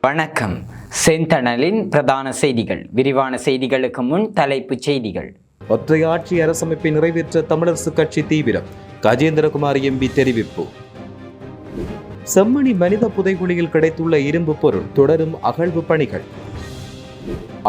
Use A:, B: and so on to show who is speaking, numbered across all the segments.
A: வணக்கம். செந்தணலின் பிரதான செய்திகள். விரிவான செய்திகளுக்கு முன் தலைப்புச் செய்திகள்.
B: ஒற்றையாட்சி அரசமைப்பை நிறைவேற்ற தமிழரசு கட்சி தீவிரம். கஜேந்திரகுமார் எம்பி தெரிவிப்பு. செம்மணி மனித புதைகுழியில் கிடைத்துள்ள இரும்பு பொருள் தொடரும் அகழ்வு பணிகள்.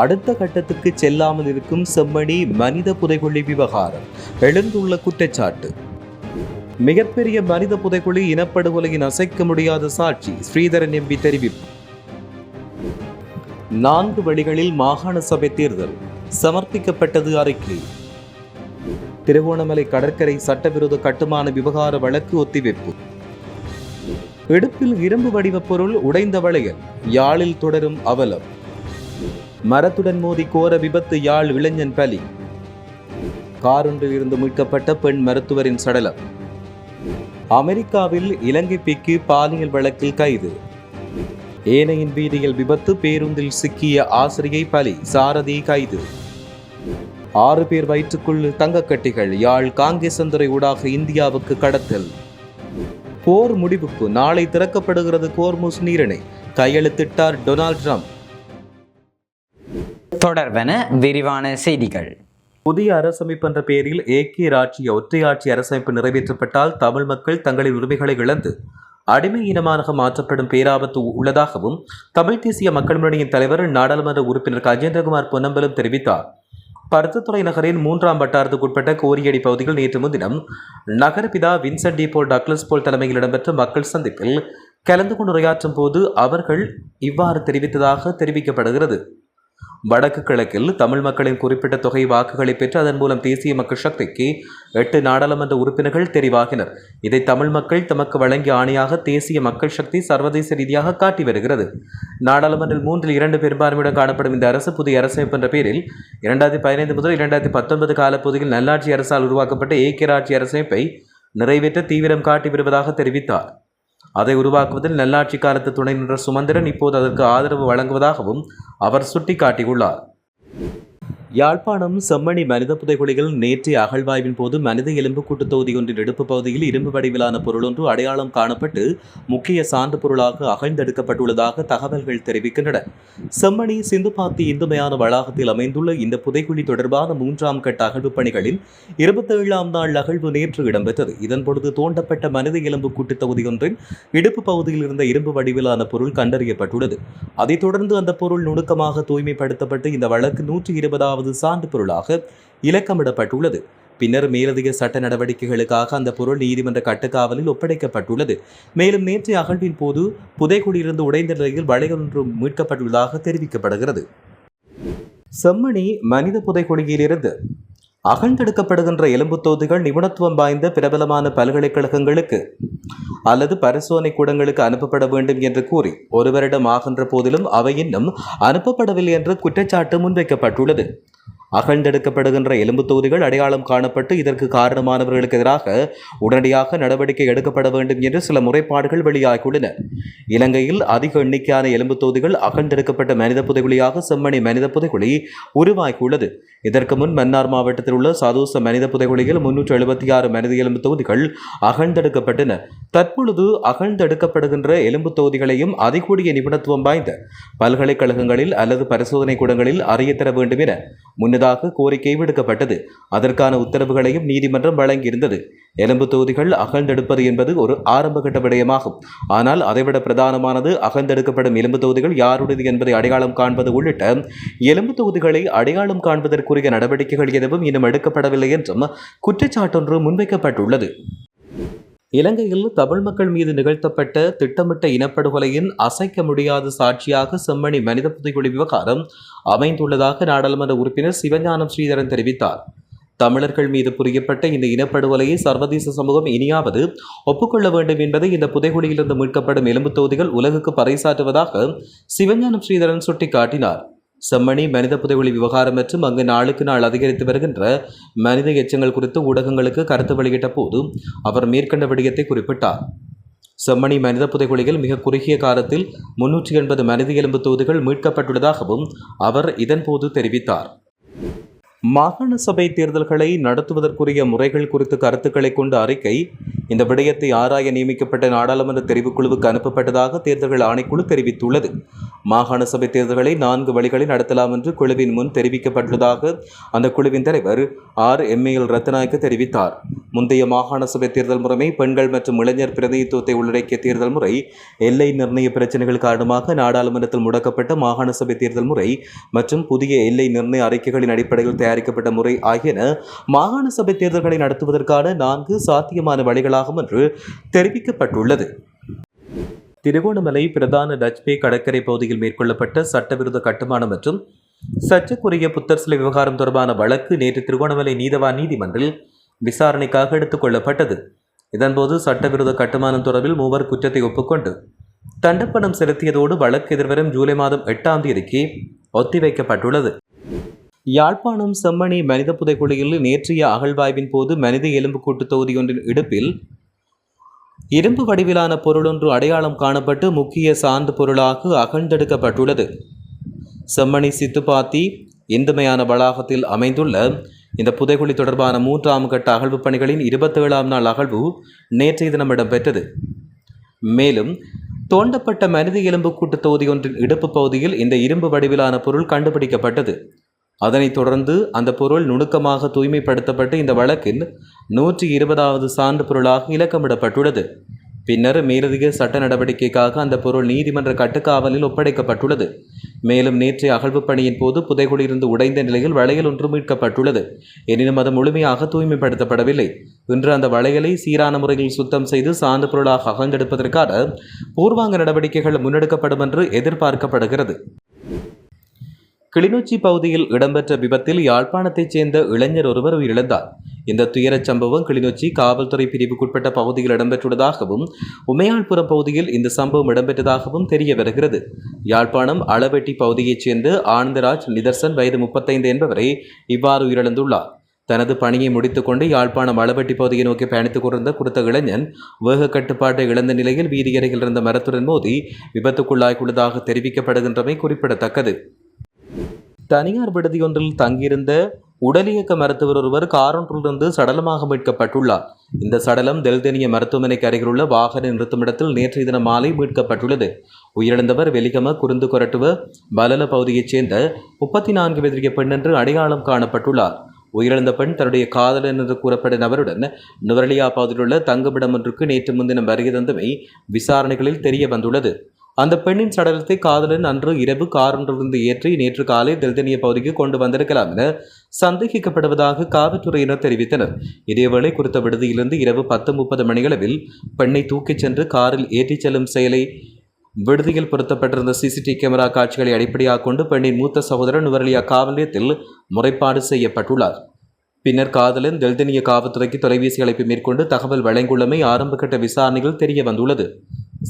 B: அடுத்த கட்டத்துக்கு செல்லாமல் இருக்கும் செம்மணி மனித புதைகுழி விவகாரம் எழுந்துள்ள குற்றச்சாட்டு. மிகப்பெரிய மனித புதைகுழி இனப்படுகொலையின் அசைக்க முடியாத சாட்சி. ஸ்ரீதரன் எம்பி தெரிவிப்பு. 4 வழிகளில் மாகாண சபை தேர்தல் சமர்ப்பிக்கப்பட்டது அறிக்கை. திருகோணமலை கடற்கரை சட்டவிரோத கட்டுமான விவகார வழக்கு ஒத்திவைப்பு. இடுப்பில் இரும்பு வடிவ பொருள் உடைந்த வளையல். யாழில் தொடரும் அவலம். மரத்துடன் மோதி கோர விபத்து. யாழ் இளைஞன் பலி. காரொன்றில் இருந்து மீட்கப்பட்ட பெண் மருத்துவரின் சடலம். அமெரிக்காவில் இலங்கை பிக்கு பாலியல் வழக்கில் கைது. ஏனையின் வீதியில் விபத்து. பேருந்தில் சிக்கிய ஆசிரியை பலி. சாரதி கைது. 6 பேர் வயிற்றுக்குள் தங்கக்கட்டிகள். யாழ் காங்கேசந்துறை ஊடாக இந்தியாவுக்கு கடத்தல். போர் முடிவுக்கு நாளை திறக்கப்படுகிறது கோர்முஸ் நீரிணை. கையெழுத்திட்டார் டொனால்ட் ட்ரம்ப்.
A: தொடர்பென விரிவான செய்திகள்.
B: புதிய அரசமைப்பு என்ற பெயரில் ஏக்கிய ராட்சிய ஒற்றையாட்சி அரசமைப்பு நிறைவேற்றப்பட்டால் தமிழ் மக்கள் தங்களின் உரிமைகளை இழந்து அடிமை இனமாக மாற்றப்படும் பேராபத்து உள்ளதாகவும் தமிழ் தேசிய மக்கள் முன்னணியின் தலைவர் நாடாளுமன்ற உறுப்பினர் கஜேந்திரகுமார் பொன்னம்பலம் தெரிவித்தார். பருத்தித்துறை நகரின் 3ஆம் வட்டாரத்துக்குட்பட்ட கோரியடி பகுதியில் நேற்று முன்தினம் நகரபிதா வின்சென்ட் டி போல் டக்ளஸ் போல் தலைமையில் இடம்பெற்ற மக்கள் சந்திப்பில் கலந்து கொண்டு உரையாற்றும் போது அவர்கள் இவ்வாறு தெரிவித்ததாக தெரிவிக்கப்படுகிறது. வடக்கு கிழக்கில் தமிழ் மக்களின் குறிப்பிட்ட தொகை வாக்குகளை பெற்று அதன் மூலம் தேசிய மக்கள் சக்திக்கு 8 நாடாளுமன்ற உறுப்பினர்கள் தெரிவாகினர். இதை தமிழ் மக்கள் தமக்கு வழங்கிய ஆணையாக தேசிய மக்கள் சக்தி சர்வதேச ரீதியாக காட்டி வருகிறது. நாடாளுமன்றில் 3/2 பெரும்பான்மையுடன் காணப்படும் இந்த அரசு புதிய அரசமைப்பு என்ற பெயரில் 2015 முதல் 2019 காலப்பகுதியில் நல்லாட்சி அரசால் உருவாக்கப்பட்ட ஏக்கிய ராட்சி அரசமைப்பை நிறைவேற்ற தீவிரம் காட்டி வருவதாக தெரிவித்தார். அதை உருவாக்குவதில் நல்லாட்சி காலத்து துணை நின்ற சுமந்திரன் இப்போது அதற்கு ஆதரவு வழங்குவதாகவும் அவர் சுட்டிக்காட்டியுள்ளார். யாழ்ப்பாணம் செம்மணி மனித புதைகுழிகள் நேற்றைய அகழ்வாய்வின் போது மனித எலும்பு கூட்டு தொகுதி ஒன்றின் இடுப்பு பகுதியில் இரும்பு வடிவிலான பொருள் ஒன்று அடையாளம் காணப்பட்டு முக்கிய சான்று பொருளாக அகழ்ந்தெடுக்கப்பட்டுள்ளதாக தகவல்கள் தெரிவிக்கின்றன. செம்மணி சிந்துபாத்தி இந்துமையான வளாகத்தில் அமைந்துள்ள இந்த புதைகுழி தொடர்பான 3ஆம் கட்ட அகழ்வு பணிகளின் 27ஆம் நாள் அகழ்வு நேற்று இடம்பெற்றது. இதன்பொழுது தோண்டப்பட்ட மனித எலும்பு கூட்டு தொகுதி ஒன்றின் இடுப்பு பகுதியில் இருந்த இரும்பு வடிவிலான பொருள் கண்டறியப்பட்டுள்ளது. அதைத் தொடர்ந்து அந்த பொருள் நுணுக்கமாக தூய்மைப்படுத்தப்பட்டு இந்த வழக்கு 120வது சான்று பொருளாக இலக்கமிடப்பட்டுள்ளது. பின்னர் மேலதிக சட்ட நடவடிக்கைகளுக்காக அந்த பொருள் நீதிமன்ற கட்டுக்காவலில் ஒப்படைக்கப்பட்டுள்ளது. மேலும் நேற்றைய அகழ்வின் போது புதைகுழியிலிருந்து உடைந்த நிலையில் வளையல் ஒன்று மீட்கப்பட்டுள்ளதாக தெரிவிக்கப்படுகிறது. செம்மணி மனித புதைகுழியிலிருந்து அகழ்ந்தெடுக்கப்படுகின்ற எலும்பு தொகுதிகள் நிபுணத்துவம் வாய்ந்த பிரபலமான பல்கலைக்கழகங்களுக்கு அல்லது பரிசோதனை கூடங்களுக்கு அனுப்பப்பட வேண்டும் என்று கூறி 1 வருடம் ஆகின்ற போதிலும் அவை இன்னும் அனுப்பப்படவில்லை என்ற குற்றச்சாட்டு முன்வைக்கப்பட்டுள்ளது. அகழ்ந்தெடுக்கப்படுகின்ற எலும்பு தொகுதிகள் அடையாளம் காணப்பட்டு இதற்கு காரணமானவர்களுக்கு எதிராக உடனடியாக நடவடிக்கை எடுக்கப்பட வேண்டும் என்று சில முறைப்பாடுகள் வெளியாகியுள்ளன. இலங்கையில் அதிக எண்ணிக்கையான எலும்பு தொகுதிகள் அகழ்ந்தெடுக்கப்பட்ட மனித புதைகுழியாக செம்மணி மனித புதைகுழி உருவாகியுள்ளது. இதற்கு முன் மன்னார் மாவட்டத்தில் உள்ள சதூச மனித புதைகுழியில் 376 மனித எலும்பு தொகுதிகள் அகழ்ந்தெடுக்கப்பட்டன. தற்பொழுது அகழ்ந்தெடுக்கப்படுகின்ற எலும்பு தொகுதிகளையும் அதிகூடிய நிபுணத்துவம் வாய்ந்த பல்கலைக்கழகங்களில் அல்லது பரிசோதனை கூடங்களில் அறியத்தர வேண்டும் என முன்னதாக கோரிக்கை விடுக்கப்பட்டது. அதற்கான உத்தரவுகளையும் நீதிமன்றம் வழங்கியிருந்தது. எலும்பு தொகுதிகள் அகழ்ந்தெடுப்பது என்பது ஒரு ஆரம்பகட்ட விடயமாகும். ஆனால் அதைவிட பிரதானமானது அகழ்ந்தெடுக்கப்படும் எலும்பு தொகுதிகள் யாருடையது என்பதை அடையாளம் காண்பது உள்ளிட்ட எலும்பு தொகுதிகளை அடையாளம் காண்பதற்குரிய நடவடிக்கைகள் எதுவும் இன்னும் எடுக்கப்படவில்லை என்றும் குற்றச்சாட்டொன்று முன்வைக்கப்பட்டுள்ளது. இலங்கையில் தமிழ் மக்கள் மீது நிகழ்த்தப்பட்ட திட்டமிட்ட இனப்படுகொலையின் அசைக்க முடியாத சாட்சியாக செம்மணி மனித புதைகுழி விவகாரம் அமைந்துள்ளதாக நாடாளுமன்ற உறுப்பினர் சிவஞானம் ஸ்ரீதரன் தெரிவித்தார். தமிழர்கள் மீது புரியப்பட்ட இந்த இனப்படுகொலையை சர்வதேச சமூகம் இனியாவது ஒப்புக்கொள்ள வேண்டும் என்பதை இந்த புதைகுழியிலிருந்து மீட்கப்படும் எலும்பு தொகுதிகள் உலகுக்கு பறைசாற்றுவதாக சிவஞானம் ஸ்ரீதரன் சுட்டிக்காட்டினார். செம்மணி மனித புதைகுழி விவகாரம் மற்றும் அங்கு நாளுக்கு நாள் அதிகரித்து வருகின்ற மனித எச்சங்கள் குறித்து ஊடகங்களுக்கு கருத்து வெளியிட்ட போது அவர் மேற்கண்ட விடயத்தை குறிப்பிட்டார். செம்மணி மனித புதைகுழியில் மிக குறுகிய காலத்தில் 380 மனித எலும்பு தொகுதிகள் மீட்கப்பட்டுள்ளதாகவும் அவர் இதன்போது தெரிவித்தார். மாகாண சபை தேர்தல்களை நடத்துவதற்குரிய முறைகள் குறித்து கருத்துக்களை கொண்ட அறிக்கை இந்த விடயத்தை ஆராய நியமிக்கப்பட்ட நாடாளுமன்ற தெரிவுக்குழுவுக்கு அனுப்பப்பட்டதாக தேர்தல்கள் ஆணைக்குழு தெரிவித்துள்ளது. மாகாண சபை தேர்தல்களை 4 வழிகளில் நடத்தலாம் என்று குழுவின் முன் தெரிவிக்கப்பட்டுள்ளதாக அந்த குழுவின் தலைவர் RML ரத்நாயக்க தெரிவித்தார். முந்தைய மாகாண சபை தேர்தல் முறைமை பெண்கள் மற்றும் இளைஞர் பிரதிநிதித்துவத்தை உள்ளடக்கிய தேர்தல் முறை, எல்லை நிர்ணய பிரச்சினைகள் காரணமாக நாடாளுமன்றத்தில் முடக்கப்பட்ட மாகாண சபை தேர்தல் முறை மற்றும் புதிய எல்லை நிர்ணய அறிக்கைகளின் அடிப்படையில் தயாரிக்கப்பட்ட முறை ஆகியன மாகாண சபை தேர்தல்களை நடத்துவதற்கான 4 சாத்தியமான வழிகளாகும் என்று தெரிவிக்கப்பட்டுள்ளது. திருகோணமலை பிரதான டச்பே கடற்கரை பகுதியில் மேற்கொள்ளப்பட்ட சட்டவிரோத கட்டுமானம் மற்றும் சர்ச்சைக்குரிய புத்தர் சிலை விவகாரம் தொடர்பான வழக்கு நேற்று திருகோணமலை நீதவான் நீதிமன்றில் விசாரணைக்காக எடுத்துக் கொள்ளப்பட்டது. இதன்போது சட்டவிரோத கட்டுமானம் தொடர்பில் 3 குற்றத்தை ஒப்புக்கொண்டு தண்டப்பணம் செலுத்தியதோடு வழக்கு எதிர்வரும் ஜூலை மாதம் 8ஆம் தேதிக்கு ஒத்திவைக்கப்பட்டுள்ளது. யாழ்ப்பாணம் செம்மணி மனித புதைக்குழியில் நேற்றைய அகழ்வாய்வின் போது மனித எலும்புக்கூட்டு தொகுதியொன்றின் இடுப்பில் இரும்பு வடிவிலான பொருளொன்று அடையாளம் காணப்பட்டு முக்கிய சான்று பொருளாக அகழ்ந்தெடுக்கப்பட்டுள்ளது. செம்மணி சித்துப்பாத்தி இந்துமையான வளாகத்தில் அமைந்துள்ள இந்த புதைகுழி தொடர்பான 3ஆம் கட்ட அகழ்வு பணிகளின் 27ஆம் நாள் அகழ்வு நேற்றைய தினம் இடம்பெற்றது. மேலும் தோண்டப்பட்ட மனித எலும்புக்கூட்டு தொகுதியொன்றின் இடுப்பு பகுதியில் இந்த இரும்பு வடிவிலான பொருள் கண்டுபிடிக்கப்பட்டது. அதனைத் தொடர்ந்து அந்த பொருள் நுணுக்கமாக தூய்மைப்படுத்தப்பட்டு இந்த வழக்கில் 120வது சான்று பொருளாக இலக்கமிடப்பட்டுள்ளது. பின்னர் மேலதிக சட்ட நடவடிக்கைக்காக அந்த பொருள் நீதிமன்ற கட்டுக்காவலில் ஒப்படைக்கப்பட்டுள்ளது. மேலும் நேற்றைய அகழ்வு பணியின் போது புதைகுழியிலிருந்து உடைந்த நிலையில் வளையல் ஒன்று மீட்கப்பட்டுள்ளது. எனினும் அது முழுமையாக தூய்மைப்படுத்தப்படவில்லை. இன்று அந்த வளையலை சீரான முறையில் சுத்தம் செய்து சான்று பொருளாக அகழ்ந்தெடுப்பதற்கான பூர்வாங்க நடவடிக்கைகள் முன்னெடுக்கப்படும் என்று எதிர்பார்க்கப்படுகிறது. கிளிநொச்சி பகுதியில் இடம்பெற்ற விபத்தில் யாழ்ப்பாணத்தைச் சேர்ந்த இளைஞர் ஒருவர் உயிரிழந்தார். இந்த துயரச் சம்பவம் கிளிநொச்சி காவல்துறை பிரிவுக்குட்பட்ட பகுதியில் இடம்பெற்றுள்ளதாகவும் உமையாள்புரம் பகுதியில் இந்த சம்பவம் இடம்பெற்றதாகவும் தெரிய வருகிறது. யாழ்ப்பாணம் அளவெட்டி பகுதியைச் சேர்ந்த ஆனந்தராஜ் நிதர்சன் வயது 35 என்பவரை இவ்வாறு உயிரிழந்துள்ளார். தனது பணியை முடித்துக்கொண்டு யாழ்ப்பாணம் அளவெட்டி பகுதியை நோக்கி பயணித்துக் கொண்டிருந்த குறித்த இளைஞன் வேக கட்டுப்பாட்டை இழந்த நிலையில் வீதியருகில் இருந்த மரத்துடன் மோதி விபத்துக்குள்ளாகியுள்ளதாக தெரிவிக்கப்படுகின்றமை குறிப்பிடத்தக்கது. தனியார் விடுதியொன்றில் தங்கியிருந்த உடலியக்க மருத்துவர் ஒருவர் காரொன்றிலிருந்து சடலமாக மீட்கப்பட்டுள்ளார். இந்த சடலம் தெல்தெனிய மருத்துவமனைக்கு அருகிலுள்ள வாகன நிறுத்துமிடத்தில் நேற்றைய தினம் மாலை மீட்கப்பட்டுள்ளது. உயிரிழந்தவர் வெலிகம குருந்து கொரட்டுவ பலல பகுதியைச் சேர்ந்த 34 வயதுடைய பெண் என்று அடையாளம் காணப்பட்டுள்ளார். உயிரிழந்த பெண் தன்னுடைய காதலன் என்று கூறப்படும் நபருடன் நுவரலியா பகுதியில் உள்ள தங்குமிடம் ஒன்றுக்கு நேற்று முன்தினம் வருகை தந்தமை விசாரணைகளில் தெரிய வந்துள்ளது. அந்த பெண்ணின் சடலத்தை காதலன் அன்று இரவு காரொன்றிலிருந்து ஏற்றி நேற்று காலை தெல்தெனிய பகுதிக்கு கொண்டு வந்திருக்கலாம் என சந்தேகிக்கப்படுவதாக காவல்துறையினர் தெரிவித்தனர். இதேவேளை குறித்த விடுதியிலிருந்து இரவு 10:30 மணியளவில் பெண்ணை தூக்கிச் சென்று காரில் ஏற்றிச் செல்லும் செயலை விடுதியில் பொருத்தப்பட்டிருந்த CCTV கேமரா காட்சிகளை அடிப்படையாக கொண்டு பெண்ணின் மூத்த சகோதரர் நுவரலியா காவல் நிலையத்தில் முறைப்பாடு செய்யப்பட்டுள்ளார். பின்னர் காதலன் தெல்தெனிய காவல்துறைக்கு தொலைபேசி அழைப்பு மேற்கொண்டு தகவல் வழங்கியுள்ளமை ஆரம்பகட்ட விசாரணைகள் தெரிய வந்துள்ளது.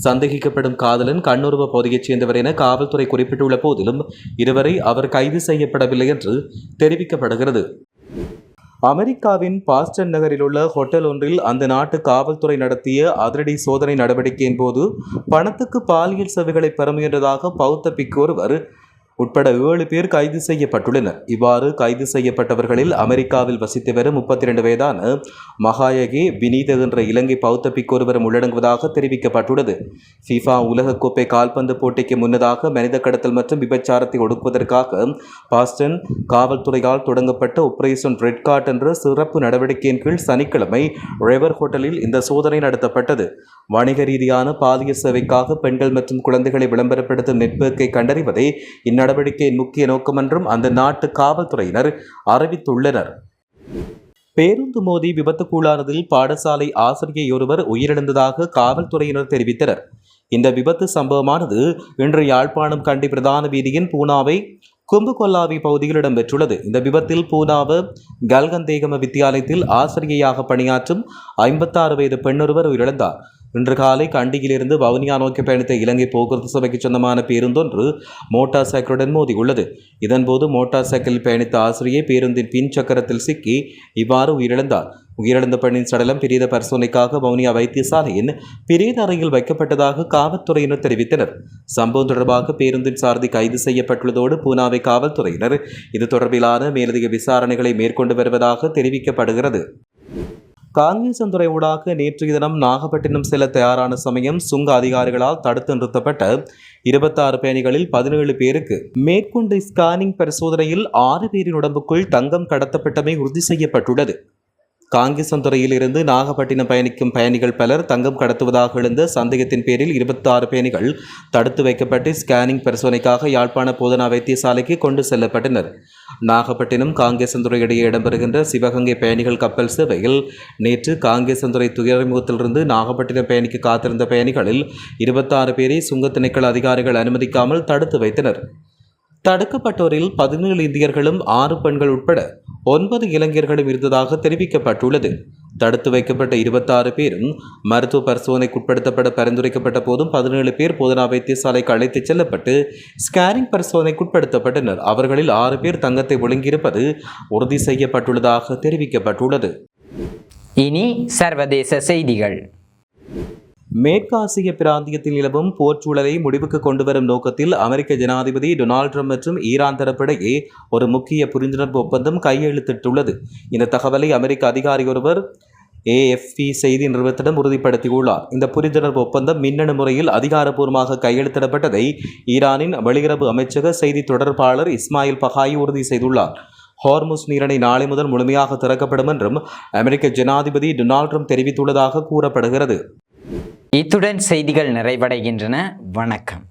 B: சந்தேகிக்கப்படும் காதலன் கண்ணுருவ பகுதியைச் சேர்ந்தவர் என காவல்துறை குறிப்பிட்டுள்ள போதிலும் இதுவரை அவர் கைது செய்யப்படவில்லை என்று தெரிவிக்கப்படுகிறது. அமெரிக்காவின் பாஸ்டன் நகரில் உள்ள ஹோட்டல் ஒன்றில் அந்த நாட்டு காவல்துறை நடத்திய அதிரடி சோதனை நடவடிக்கையின் போது பணத்துக்கு பாலியல் சேவைகளை பெற முயன்றதாக பௌத்த பிக்கு ஒருவர் உட்பட 7 பேர் கைது செய்யப்பட்டுள்ளனர். இவ்வாறு கைது செய்யப்பட்டவர்களில் அமெரிக்காவில் வசித்து வரும் 32 வயதான மகாயகே வினீத என்ற இலங்கை பௌத்த பிக்கு ஒருவரும் உள்ளடங்குவதாக தெரிவிக்கப்பட்டுள்ளது. FIFA உலகக்கோப்பை கால்பந்து போட்டிக்கு முன்னதாக மனித கடத்தல் மற்றும் விபச்சாரத்தை ஒடுக்குவதற்காக பாஸ்டன் காவல்துறையால் தொடங்கப்பட்ட ஆபரேஷன் ரெட் கார்ட் என்ற சிறப்பு நடவடிக்கையின் கீழ் சனிக்கிழமை ரெவர் ஹோட்டலில் இந்த சோதனை நடத்தப்பட்டது. வணிக ரீதியான பாலியல் சேவைக்காக பெண்கள் மற்றும் குழந்தைகளை விளம்பரப்படுத்தும் நெட்வொர்க்கை கண்டறிவதே இந்நடவடிக்கையின் முக்கிய நோக்கம் என்றும் அந்த நாட்டு காவல்துறையினர் அறிவித்துள்ளனர். பேருந்து மோதி விபத்துக்குள்ளானதில் பாடசாலை ஆசிரியொருவர் உயிரிழந்ததாக காவல்துறையினர் தெரிவித்தனர். இந்த விபத்து சம்பவமானது இன்று யாழ்ப்பாணம் கண்டி பிரதான வீதியின் பூனாவை கும்புகொல்லாவி பகுதியில் இடம்பெற்றுள்ளது. இந்த விபத்தில் பூனாவ கல்கந்தேகம வித்தியாலயத்தில் ஆசிரியையாக பணியாற்றும் 56 வயது பெண்ணொருவர் உயிரிழந்தார். இன்று காலை கண்டியிலிருந்து வவுனியா நோக்கி பயணித்த இலங்கை போக்குவரத்து சபைக்கு சொந்தமான பேருந்தொன்று மோட்டார் சைக்கிளுடன் மோதியுள்ளது. இதன்போது மோட்டார் சைக்கிளில் பயணித்த ஆசிரியை பேருந்தின் பின் சக்கரத்தில் சிக்கி இவ்வாறு உயிரிழந்தார். உயிரிழந்த பெண்ணின் சடலம் பிரேத பரிசோதனைக்காக வவுனியா வைத்தியசாலையின் பிரேத அறையில் வைக்கப்பட்டதாக காவல்துறையினர் தெரிவித்தனர். சம்பவம் தொடர்பாக பேருந்தின் சாரதி கைது செய்யப்பட்டுள்ளதோடு பூனாவை காவல்துறையினர் இது தொடர்பிலான மேலதிக விசாரணைகளை மேற்கொண்டு வருவதாக தெரிவிக்கப்படுகிறது. காங்கேசன்துறை ஊடாக நேற்றைய தினம் நாகப்பட்டினம் செல்ல தயாரான சமயம் சுங்க அதிகாரிகளால் தடுத்து நிறுத்தப்பட்ட 26 பயணிகளில் 17 பேருக்கு மேற்கொண்ட ஸ்கேனிங் பரிசோதனையில் 6 பேரின் உடம்புக்குள் தங்கம் கடத்தப்பட்டமை உறுதி செய்யப்பட்டுள்ளது. காங்கேசன்துறையில் இருந்து நாகப்பட்டினம் பயணிக்கும் பயணிகள் பலர் தங்கம் கடத்துவதாக எழுந்த சந்தேகத்தின் பேரில் 26 பயணிகள் தடுத்து வைக்கப்பட்டு ஸ்கேனிங் பரிசோதனைக்காக யாழ்ப்பாண போதனா வைத்தியசாலைக்கு கொண்டு செல்லப்பட்டனர். நாகப்பட்டினம் காங்கேசன்துறை இடையே இடம்பெறுகின்ற சிவகங்கை பயணிகள் கப்பல் சேவையில் நேற்று காங்கேசன்துறை துறைமுகத்திலிருந்து நாகப்பட்டினம் பயணிக்கு காத்திருந்த பயணிகளில் 26 பேரை சுங்க திணைக்கள அதிகாரிகள் அனுமதிக்காமல் தடுத்து வைத்தனர். தடுக்கப்பட்டோரில் 17 இந்தியர்களும் 6 பெண்கள் உட்பட 9 இளைஞர்களும் இருந்ததாக தெரிவிக்கப்பட்டுள்ளது. தடுத்து வைக்கப்பட்ட 26 பேரும் மருத்துவ பரிசோதனைக்குட்படுத்தப்பட பரிந்துரைக்கப்பட்ட போதும் 17 பேர் போதனா வைத்தியசாலைக்கு அழைத்துச் செல்லப்பட்டு ஸ்கேனிங் பரிசோதனைக்குட்படுத்தப்பட்டனர். அவர்களில் 6 பேர் தங்கத்தை விழுங்கியிருப்பது உறுதி செய்யப்பட்டுள்ளதாக தெரிவிக்கப்பட்டுள்ளது.
A: இனி சர்வதேச செய்திகள்.
B: மேற்காசிய பிராந்தியத்தில் நிலவும் போர்ச்சூழலை முடிவுக்கு கொண்டுவரும் நோக்கத்தில் அமெரிக்க ஜனாதிபதி டொனால்ட் ட்ரம்ப் மற்றும் ஈரான் தரப்பிடையே ஒரு முக்கிய புரிந்துணர்வு ஒப்பந்தம் கையெழுத்திட்டுள்ளது. இந்த தகவலை அமெரிக்க அதிகாரி ஒருவர் AFP செய்தி நிறுவனத்திடம் உறுதிப்படுத்தியுள்ளார். இந்த புரிந்துணர்வு ஒப்பந்தம் மின்னணு முறையில் அதிகாரப்பூர்வமாக கையெழுத்திடப்பட்டதை ஈரானின் வெளியுறவு அமைச்சக செய்தி தொடர்பாளர் இஸ்மாயில் பகாயி உறுதி செய்துள்ளார். ஹார்முஸ் நீரிணை நாளை முதல் முழுமையாக திறக்கப்படும் என்றும் அமெரிக்க ஜனாதிபதி டொனால்ட் ட்ரம்ப் தெரிவித்துள்ளதாக கூறப்படுகிறது.
A: இத்துடன் செய்திகள் நிறைவடைகின்றன. வணக்கம்.